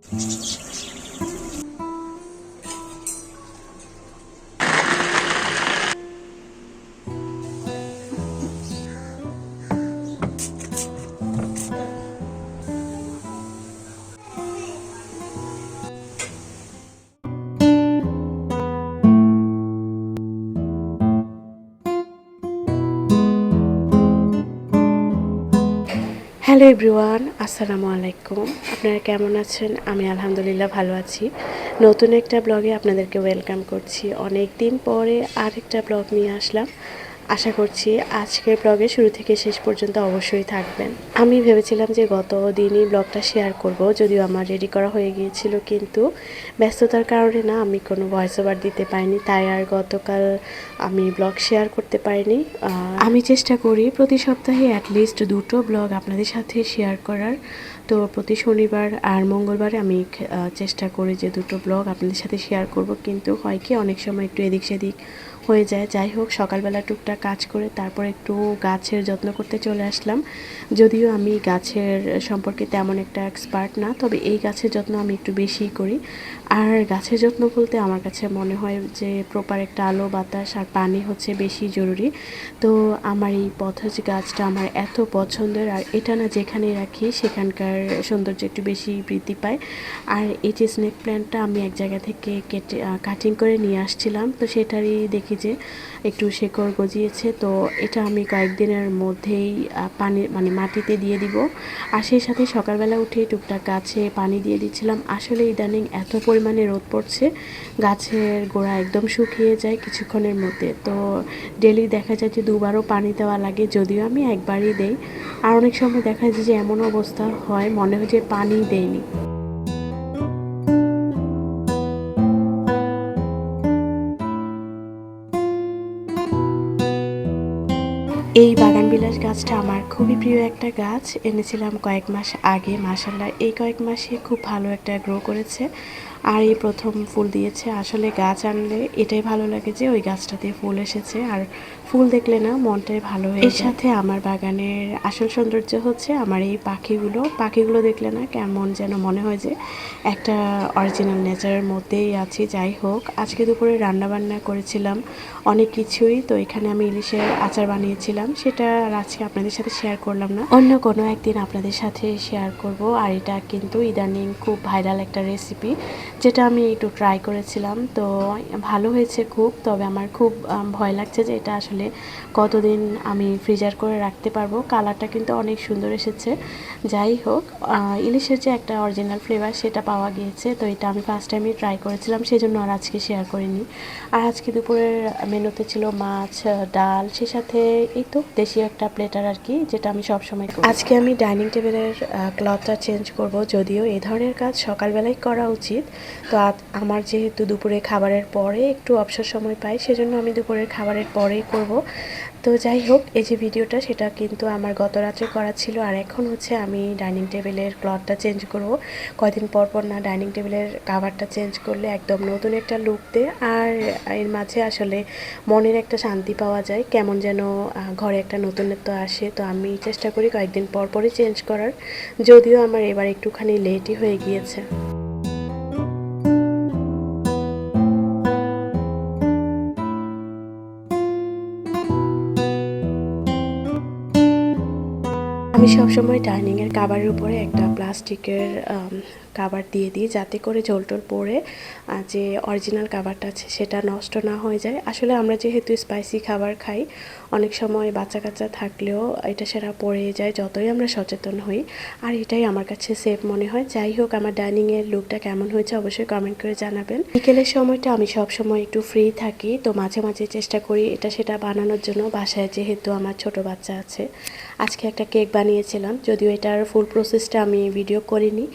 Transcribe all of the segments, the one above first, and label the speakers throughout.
Speaker 1: Hello everyone, আসসালামু আলাইকুম। আপনারা কেমন আছেন? আমি আলহামদুলিল্লাহ ভালো আছি। নতুন একটা ব্লগে আপনাদেরকে ওয়েলকাম করছি। অনেক দিন পরে আরেকটা ব্লগ নিয়ে আসলাম। আশা করছি আজকের ব্লগে শুরু থেকে শেষ পর্যন্ত অবশ্যই থাকবেন। আমি ভেবেছিলাম যে গত দিনই ব্লগটা শেয়ার করব, যদিও আমার রেডি করা হয়ে গিয়েছিল, কিন্তু ব্যস্ততার কারণে না আমি কোনো ভয়েস ওভার দিতে পারিনি, তাই আর গতকাল আমি ব্লগ শেয়ার করতে পারিনি। আমি চেষ্টা করি প্রতি সপ্তাহে অ্যাটলিস্ট দুটো ব্লগ আপনাদের সাথে শেয়ার করার। তো প্রতি শনিবার আর মঙ্গলবারে আমি চেষ্টা করি যে দুটো ব্লগ আপনাদের সাথে শেয়ার করব, কিন্তু হয় কি অনেক সময় একটু এদিক সেদিক হয়ে যায়। যাই হোক, সকালবেলা টুকটাক কাজ করে তারপর একটু গাছের যত্ন করতে চলে আসলাম। যদিও আমি গাছের সম্পর্কে তেমন একটা এক্সপার্ট না, তবে এই গাছের যত্ন আমি একটু বেশিই করি। আর গাছের যত্ন বলতে আমার কাছে মনে হয় যে প্রপার একটা আলো বাতাস আর পানি হচ্ছে বেশি জরুরি। তো আমার এই পথজ গাছটা আমার এত পছন্দের, আর এটা না যেখানেই রাখি সেখানকার সৌন্দর্য একটু বেশি বৃদ্ধি পায়। আর এই যে স্নেক প্ল্যান্টটা আমি এক জায়গা থেকে কাটিং করে নিয়ে আসছিলাম, তো সেটারই দেখি যে একটু শেকড় গজিয়েছে। তো এটা আমি কয়েকদিনের মধ্যেই মাটিতে দিয়ে দিব। আর সেই সাথে সকালবেলা উঠে টুকটাক গাছে পানি দিয়ে দিচ্ছিলাম। আসলে ইদানিং এত পরিমাণে রোদ পড়ছে, গাছের গোড়া একদম শুকিয়ে যায় কিছুক্ষণের মধ্যে। তো ডেলি দেখা যায় যে দুবারও পানি দেওয়া লাগে, যদিও আমি একবারই দেই। আর অনেক সময় দেখা যায় যে এমন অবস্থা হয় মনে হয় যে পানি দেয়নি। এই বাগানবিলাস গাছটা আমার খুবই প্রিয় একটা গাছ। এনেছিলাম কয়েক মাস আগে, মাশাআল্লাহ এই কয়েক মাসে খুব ভালো একটা গ্রো করেছে। আর এই প্রথম ফুল দিয়েছে। আসলে গাছ আনলে এটাই ভালো লাগে যে ওই গাছটাতে ফুল এসেছে, আর ফুল দেখলে না মনটাই ভালো হয়ে যায়। এর সাথে আমার বাগানের আসল সৌন্দর্য হচ্ছে আমার এই পাখিগুলো দেখলে না কেমন যেন মনে হয় যে একটা অরিজিনাল নেচারের মধ্যেই আছি। যাই হোক, আজকে দুপুরে রান্নাবান্না করেছিলাম অনেক কিছুই। তো এখানে আমি ইলিশের আচার বানিয়েছিলাম, সেটা আর আজকে আপনাদের সাথে শেয়ার করলাম না, অন্য কোনো একদিন আপনাদের সাথে শেয়ার করব। আর এটা কিন্তু ইদানিং খুব ভাইরাল একটা রেসিপি, যেটা আমি একটু ট্রাই করেছিলাম। তো ভালো হয়েছে খুব, তবে আমার খুব ভয় লাগছে যে এটা আসলে কতদিন আমি ফ্রিজার করে রাখতে পারবো। কালারটা কিন্তু অনেক সুন্দর এসেছে। যাই হোক, ইলিশের যে একটা অরিজিনাল ফ্লেভার সেটা পাওয়া গিয়েছে। তো এটা আমি ফার্স্ট টাইমই ট্রাই করেছিলাম, সেজন্য আর আজকে শেয়ার করিনি। আর আজকে দুপুরের মেনুতে ছিল মাছ, ডাল, সে সাথে এই তো দেশীয় একটা প্লেটার আর কি, যেটা আমি সবসময় করি। আজকে আমি ডাইনিং টেবিলের ক্লথটা চেঞ্জ করব, যদিও এই ধরনের কাজ সকালবেলায় করা উচিত। তো আমার যেহেতু দুপুরে খাবারের পরে একটু অবসর সময় পাই, সেজন্য আমি দুপুরের খাবারের পরেই করব। তো যাই হোক, এই যে ভিডিওটা সেটা কিন্তু আমার গত রাত্রে করা ছিল। আর এখন হচ্ছে আমি ডাইনিং টেবিলের ক্লথটা চেঞ্জ করব। কয়দিন পর পর না ডাইনিং টেবিলের কাভারটা চেঞ্জ করলে একদম নতুন একটা লুক দেয়। আর এর মাঝে আসলে মনের একটা শান্তি পাওয়া যায়, কেমন যেন ঘরে একটা নতুনত্ব আসে। তো আমি চেষ্টা করি কয়েকদিন পর পরই চেঞ্জ করার, যদিও আমার এবার একটুখানি লেটই হয়ে গিয়েছে। আমি সবসময় ডাইনিংয়ের কাভারের উপরে একটা প্লাস্টিকের কাভার দিয়ে দিই, যাতে করে ঝোলটোল পড়ে যে অরিজিনাল কাভারটা আছে সেটা নষ্ট না হয়ে যায়। আসলে আমরা যেহেতু স্পাইসি খাবার খাই, অনেক সময় বাচ্চা কাচ্চা থাকলেও এটা সেরা পড়ে যায়, যতই আমরা সচেতন হই। আর এটাই আমার কাছে সেফ মনে হয়। যাই হোক, আমার ডাইনিংয়ের লুকটা কেমন হয়েছে অবশ্যই কমেন্ট করে জানাবেন। বিকেলের সময়টা আমি সবসময় একটু ফ্রি থাকি, তো মাঝে মাঝে চেষ্টা করি এটা সেটা বানানোর জন্য। বাসায় যেহেতু আমার ছোট বাচ্চা আছে, আজকে একটা কেক বানিয়েছিলাম, যদিও এটার ফুল প্রসেসটা আমি ভিডিও করিনি,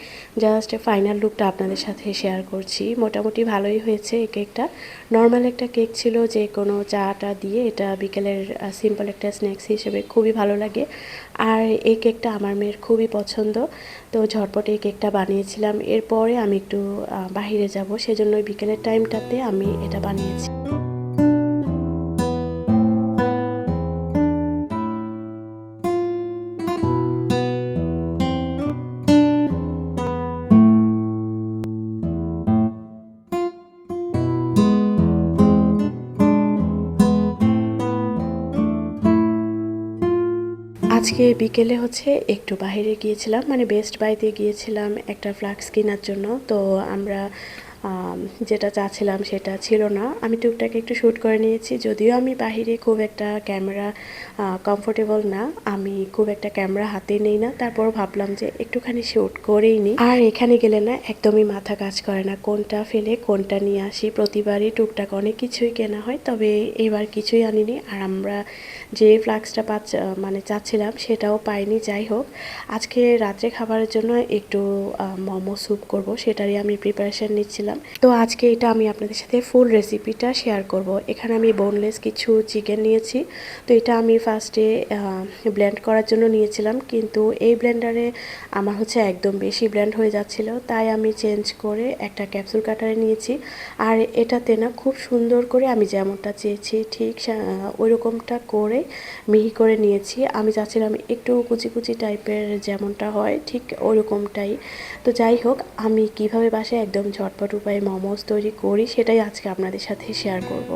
Speaker 1: জাস্ট ফাইনাল লুকটা আপনাদের সাথে শেয়ার করছি। মোটামুটি ভালোই হয়েছে এই কেকটা। নর্মাল একটা কেক ছিল, যে কোনো চাটা দিয়ে এটা বিকেলের সিম্পল একটা স্ন্যাক্স হিসেবে খুবই ভালো লাগে। আর এই কেকটা আমার মেয়ের খুবই পছন্দ, তো ঝটপট এই কেকটা বানিয়েছিলাম। এরপরে আমি একটু বাহিরে যাব, সেজন্য বিকেলের টাইমটাতে আমি এটা বানিয়েছি। আজকে বিকেলে হচ্ছে একটু বাইরে গিয়েছিলাম, মানে বেস্ট বাইতে গিয়েছিলাম একটা ফ্লাক্স কেনার জন্য। তো আমরা যেটা চাচ্ছিলাম সেটা ছিল না। আমি টুকটাক একটু শ্যুট করে নিয়েছি, যদিও আমি বাহিরে খুব একটা ক্যামেরা কমফোর্টেবল না, আমি খুব একটা ক্যামেরা হাতে নেই না, তারপর ভাবলাম যে একটুখানি শ্যুট করেই নিই। আর এখানে গেলে না একদমই মাথা কাজ করে না কোনটা ফেলে কোনটা নিয়ে আসি। প্রতিবারই টুকটাক অনেক কিছুই কেনা হয়, তবে এবার কিছুই আনিনি। আর আমরা যে ফ্লাক্সটা মানে চাচ্ছিলাম সেটাও পাইনি। যাই হোক, আজকে রাত্রে খাবারের জন্য একটু মোমো স্যুপ করব, সেটারই আমি প্রিপারেশন নিচ্ছিলাম। তো আজকে এটা আমি আপনাদের সাথে ফুল রেসিপিটা শেয়ার করব। এখানে আমি বোনলেস কিছু চিকেন নিয়েছি। তো এটা আমি ফার্স্টে ব্লেন্ড করার জন্য নিয়েছিলাম, কিন্তু এই ব্লেন্ডারে আমার হচ্ছে একদম বেশি ব্লেন্ড হয়ে যাচ্ছিল, তাই আমি চেঞ্জ করে একটা ক্যাপসুল কাটারে নিয়েছি। আর এটাতে না খুব সুন্দর করে আমি যেমনটা চেয়েছি ঠিক ওই রকমটা করে মিহি করে নিয়েছি। আমি চাচ্ছিলাম একটু কুচি কুচি টাইপের যেমনটা হয় ঠিক ওরকমটাই। তো যাই হোক, আমি কিভাবে বাসায় একদম ঝটপট উপায়ে মোমোস তৈরি করি সেটাই আজকে আপনাদের সাথে শেয়ার করব।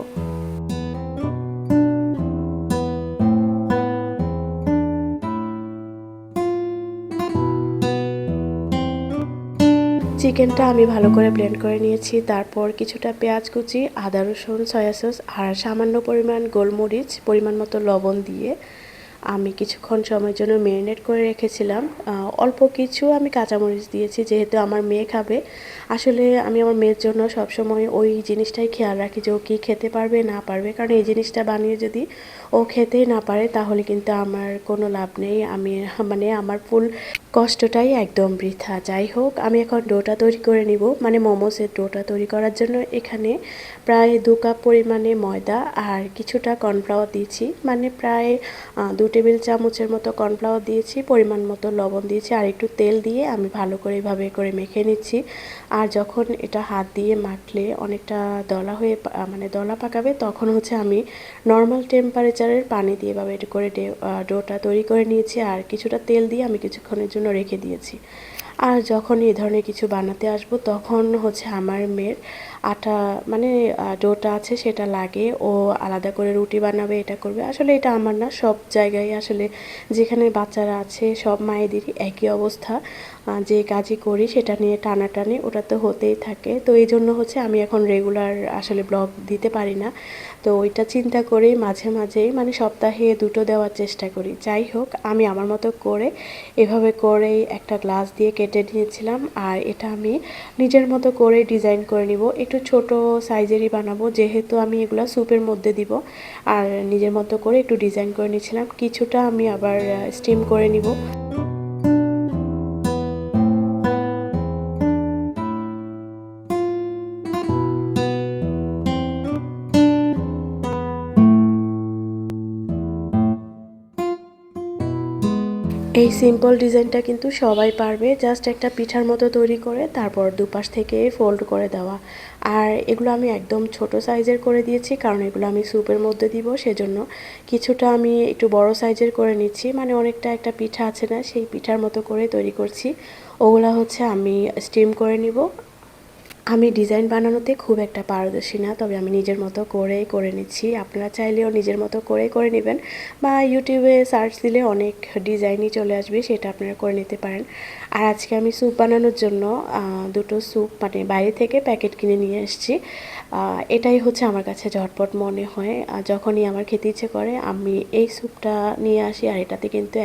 Speaker 1: চিকেনটা আমি ভালো করে ব্লেন্ড করে নিয়েছি, তারপর কিছুটা পেঁয়াজ কুচি, আদা রসুন, সয়া সস আর সামান্য পরিমাণ গোলমরিচ, পরিমাণ মতো লবণ দিয়ে আমি কিছুক্ষণ সময়ের জন্য ম্যারিনেট করে রেখেছিলাম। অল্প কিছু আমি কাঁচামরিচ দিয়েছি, যেহেতু আমার মেয়ে খাবে। আসলে আমি আমার মেয়ের জন্য সবসময় ওই জিনিসটাই খেয়াল রাখি যে ও কী খেতে পারবে না পারবে, কারণ এই জিনিসটা বানিয়ে যদি ও খেতেই না পারে তাহলে কিন্তু আমার কোনো লাভ নেই, আমি মানে আমার ফুল কষ্টটাই একদম বৃথা। যাই হোক, আমি এখন ডোটা তৈরি করে নিব। মানে মোমোসের ডোটা তৈরি করার জন্য এখানে প্রায় 2 কাপ পরিমাণে ময়দা আর কিছুটা কর্নফ্লাওয়ার দিয়েছি, মানে প্রায় 2 টেবিল চামচের মতো কর্নফ্লাওয়ার দিয়েছি, পরিমাণ মতো লবণ দিয়েছি আর একটু তেল দিয়ে আমি ভালো করে এভাবে করে মেখে নিচ্ছি। আর যখন এটা হাত দিয়ে মাখলে অনেকটা দলা হয়ে মানে দলা পাকাবে, তখন হচ্ছে আমি নর্মাল টেম্পারেচারের পানি দিয়ে এভাবে এটা করে ডোটা তৈরি করে নিয়েছি আর কিছুটা তেল দিয়ে আমি কিছুক্ষণের জন্য রেখে দিয়েছি। আর যখন এই ধরনের কিছু বানাতে আসবো তখন হচ্ছে আমার মেয়ের আটা মানে ডোটা আছে সেটা লাগে, ও আলাদা করে রুটি বানাবে, এটা করবে। আসলে এটা আমার না, সব জায়গায় আসলে যেখানে বাচ্চারা আছে সব মায়েদেরই একই অবস্থা। যে কাজই করি সেটা নিয়ে টানাটানি ওটা তো হতেই থাকে। তো এই জন্য হচ্ছে আমি এখন রেগুলার আসলে ব্লগ দিতে পারি না। তো ওইটা চিন্তা করেই মাঝে মাঝেই মানে সপ্তাহে 2টো দেওয়ার চেষ্টা করি। যাই হোক, আমি আমার মতো করে এভাবে করেই একটা গ্লাস দিয়ে কেটে নিয়েছিলাম। আর এটা আমি নিজের মতো করে ডিজাইন করে নিব। একটু ছোট সাইজেরই বানাবো, যেহেতু আমি এগুলো স্যুপের মধ্যে দিব। আর নিজের মতো করে একটু ডিজাইন করে নিয়েছিলাম, কিছুটা আমি আবার স্টিম করে নিব। এই সিম্পল ডিজাইনটা কিন্তু সবাই পারবে, জাস্ট একটা পিঠার মতো তৈরি করে তারপর দুপাশ থেকে ফোল্ড করে দেওয়া। আর এগুলো আমি একদম ছোট সাইজের করে দিয়েছি, কারণ এগুলো আমি স্যুপের মধ্যে দিব, সেজন্য কিছুটা আমি একটু বড় সাইজের করে নিচ্ছি। মানে অনেকটা একটা পিঠা আছে না, সেই পিঠার মতো করে তৈরি করছি। ওগুলা হচ্ছে আমি স্টিম করে নিব। আমি ডিজাইন বানানোতে খুব একটা পারদর্শী না, তবে আমি নিজের মতো করেই করে নিচ্ছি। আপনারা চাইলেও নিজের মতো করেই করে নেবেন, বা ইউটিউবে সার্চ দিলে অনেক ডিজাইনই চলে আসবে, সেটা আপনারা করে নিতে পারেন। আর আজকে আমি স্যুপ বানানোর জন্য 2টো স্যুপ মানে বাইরে থেকে প্যাকেট কিনে নিয়ে এসেছি। এটাই হচ্ছে আমার কাছে ঝটপট মনে হয়। যখনই আমার খেতে ইচ্ছে করে আমি এই স্যুপটা নিয়ে আসি, আর এটাতে কিন্তু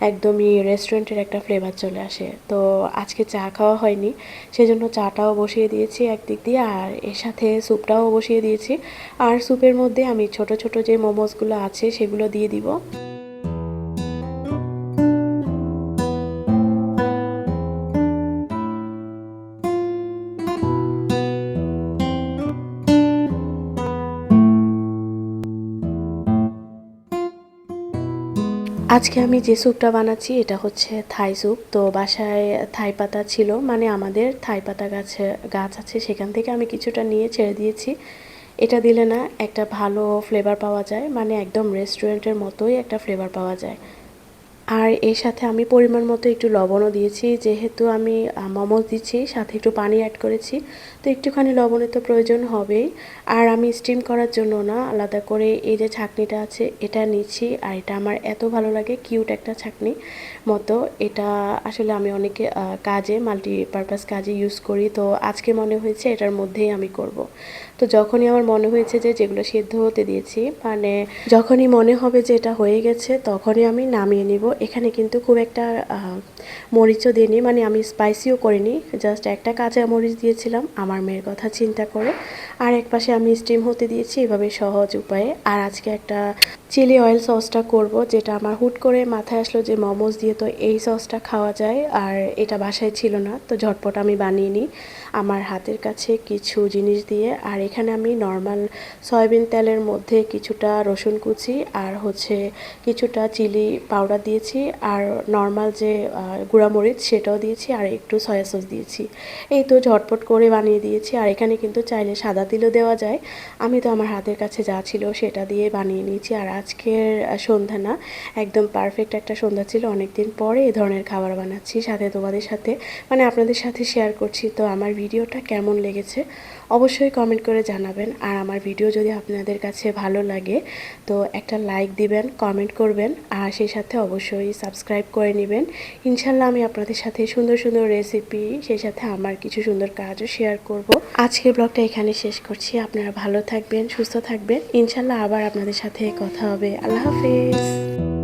Speaker 1: একদমই রেস্টুরেন্টের একটা ফ্লেভার চলে আসে। তো আজকে চা খাওয়া হয়নি, সেজন্য চাটাও বসিয়ে দিয়েছি একদিক দিয়ে, আর এর সাথে স্যুপটাও বসিয়ে দিয়েছি। আর স্যুপের মধ্যে আমি ছোট ছোট যে মোমোসগুলো আছে সেগুলো দিয়ে দিব। আজকে আমি যে স্যুপটা বানাচ্ছি এটা হচ্ছে থাই স্যুপ। তো বাসায় থাই পাতা ছিল, মানে আমাদের থাই পাতা গাছ আছে, সেখান থেকে আমি কিছুটা নিয়ে ছেড়ে দিয়েছি। এটা দিলে না একটা ভালো ফ্লেভার পাওয়া যায়, মানে একদম রেস্টুরেন্টের মতোই একটা ফ্লেভার পাওয়া যায়। আর এর সাথে আমি পরিমাণ মতো একটু লবণও দিয়েছি, যেহেতু আমি মোমোজ দিচ্ছি সাথে একটু পানি অ্যাড করেছি, তো একটুখানি লবণের তো প্রয়োজন হবেই। আর আমি স্টিম করার জন্য না আলাদা করে এই যে ছাঁকনিটা আছে এটা নিচ্ছি, আর এটা আমার এত ভালো লাগে, কিউট একটা ছাঁকনি মতো। এটা আসলে আমি অনেকে কাজে মাল্টিপারপাস কাজে ইউজ করি, তো আজকে মনে হয়েছে এটার মধ্যেই আমি করব। তো যখনই আমার মনে হয়েছে যে যেগুলো সেদ্ধ হতে দিয়েছি, মানে যখনই মনে হবে যে এটা হয়ে গেছে তখনই আমি নামিয়ে নিব। এখানে কিন্তু খুব একটা মরিচও দিইনি, মানে আমি স্পাইসিও করিনি, জাস্ট একটা কাঁচা মরিচ দিয়েছিলাম আমার মেয়ের কথা চিন্তা করে। আর এক পাশে আমি স্টিম হতে দিয়েছি এভাবে সহজ উপায়ে। আর আজকে একটা চিলি অয়েল সসটা করব, যেটা আমার হুট করে মাথায় আসলো যে মোমোজ দিয়ে তো এই সসটা খাওয়া যায়, আর এটা বাসায় ছিল না, তো ঝটপট আমি বানিয়ে নিই আমার হাতের কাছে কিছু জিনিস দিয়ে। আর এখানে আমি নর্মাল সয়াবিন তেলের মধ্যে কিছুটা রসুন কুচি আর হচ্ছে কিছুটা চিলি পাউডার দিয়েছি, আর নর্মাল যে গুঁড়ামরিচ সেটাও দিয়েছি, আর একটু সয়া সস দিয়েছি। এই তো ঝটপট করে বানিয়ে দিয়েছি। আর এখানে কিন্তু চাইলে সাদা তিলও দেওয়া যায়, আমি তো আমার হাতের কাছে যা ছিল সেটা দিয়ে বানিয়ে নিয়েছি। আর আজকের সন্ধ্যা না, একদম পারফেক্ট একটা সন্ধ্যা ছিল, অনেকদিন পরে এই ধরনের খাবার বানাচ্ছি, সাথে তোমাদের সাথে মানে আপনাদের সাথে শেয়ার করছি। তো আমার ভিডিওটা কেমন লেগেছে অবশ্যই কমেন্ট করে জানাবেন। আর আমার ভিডিও যদি আপনাদের কাছে ভালো লাগে তো একটা লাইক দিবেন, কমেন্ট করবেন, আর সেই সাথে অবশ্যই সাবস্ক্রাইব করে নেবেন। ইনশাল্লাহ আমি আপনাদের সাথে সুন্দর সুন্দর রেসিপি, সেই সাথে আমার কিছু সুন্দর কাজও শেয়ার করব। আজকের ব্লগটা এখানে শেষ করছি। আপনারা ভালো থাকবেন, সুস্থ থাকবেন, ইনশাল্লাহ আবার আপনাদের সাথে কথা হবে। আল্লাহ হাফেজ।